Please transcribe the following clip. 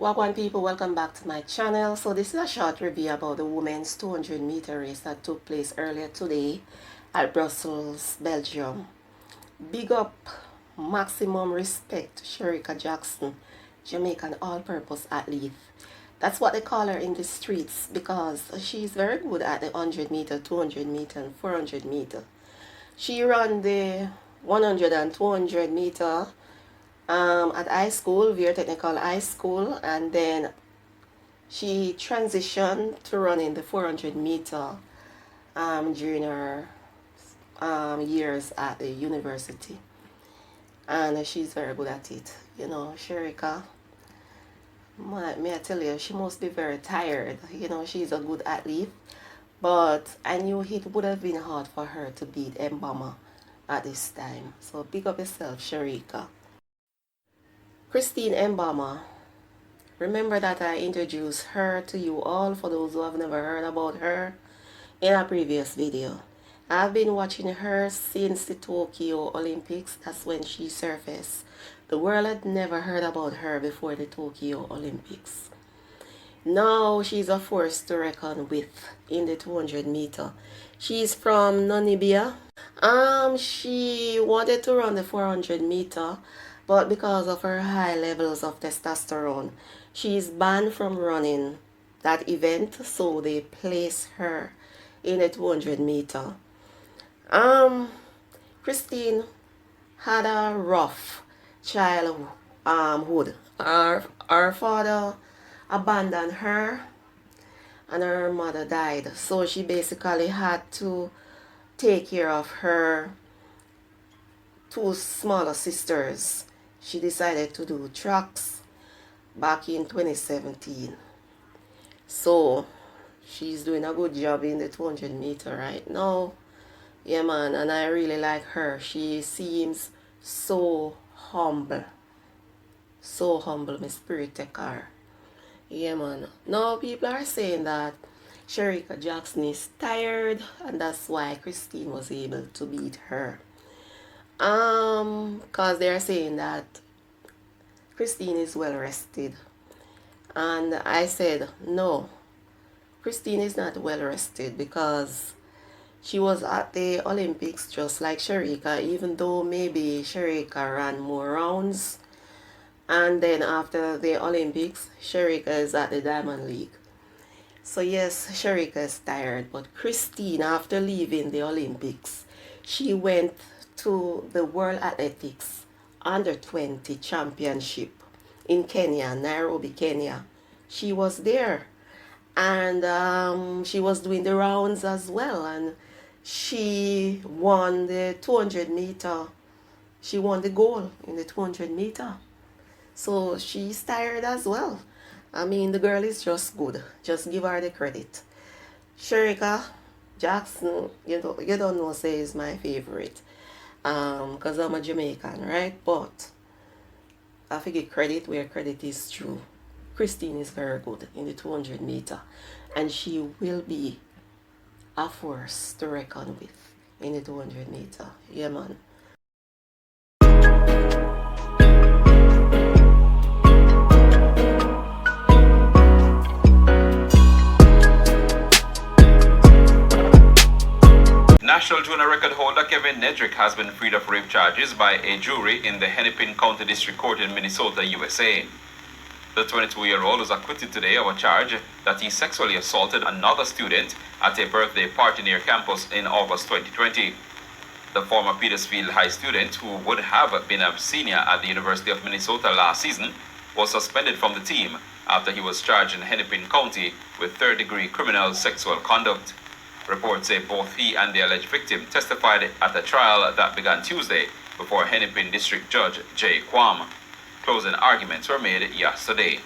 Wagwan people, welcome back to my channel. So this is a short review about the women's 200-meter race that took place earlier today at Brussels, Belgium. Big up, maximum respect to Shericka Jackson, Jamaican all-purpose athlete. That's what they call her in the streets because she's very good at the 100-meter, 200-meter, and 400-meter. She ran the 100 and 200-meter at high school, Via Technical High School, and then she transitioned to running the 400-meter during her years at the university, and she's very good at it. You know, Shericka, may I tell you, she must be very tired. You know, she's a good athlete, but I knew it would have been hard for her to beat Mboma at this time. So big up yourself, Shericka. Christine Mboma, remember that I introduced her to you all for those who have never heard about her in a previous video. I've been watching her since the Tokyo Olympics. That's when she surfaced. The world had never heard about her before the Tokyo Olympics. Now she's a force to reckon with in the 200-meter. She's from Namibia. She wanted to run the 400-meter, but because of her high levels of testosterone, she's banned from running that event, so they place her in a 200-meter. Christine had a rough childhood. Her father abandoned her and her mother died, so she basically had to take care of her two smaller sisters. She decided to do tracks back in 2017. So she's doing a good job in the 200-meter right now. Yeah, man, and I really like her. She seems so humble. So humble, my spirit take her. Yeah, man. Now people are saying that Shericka Jackson is tired, and that's why Christine was able to beat her. Because they're saying that Christine is well rested, and I said no, Christine is not well rested because she was at the Olympics just like Shericka, even though maybe Shericka ran more rounds, and then after the Olympics Shericka is at the Diamond League. So yes, Shericka is tired, but Christine, after leaving the Olympics, she went to the World Athletics Under-20 Championship in Kenya, Nairobi, Kenya. She was there, and she was doing the rounds as well, and she won the 200-meter. She won the gold in the 200-meter. So she's tired as well. I mean, the girl is just good. Just give her the credit. Shericka Jackson, you don't know, say is my favorite. Because I'm a Jamaican, right? But I have to give credit where credit is due. Christine is very good in the 200-meter, and she will be a force to reckon with in the 200-meter. Yeah, man. National junior record holder Kevin Nedrick has been freed of rape charges by a jury in the Hennepin County District Court in Minnesota, USA. The 22-year-old was acquitted today of a charge that he sexually assaulted another student at a birthday party near campus in August 2020. The former Petersfield High student, who would have been a senior at the University of Minnesota last season, was suspended from the team after he was charged in Hennepin County with third-degree criminal sexual conduct. Reports say both he and the alleged victim testified at a trial that began Tuesday before Hennepin District Judge Jay Kwam. Closing arguments were made yesterday.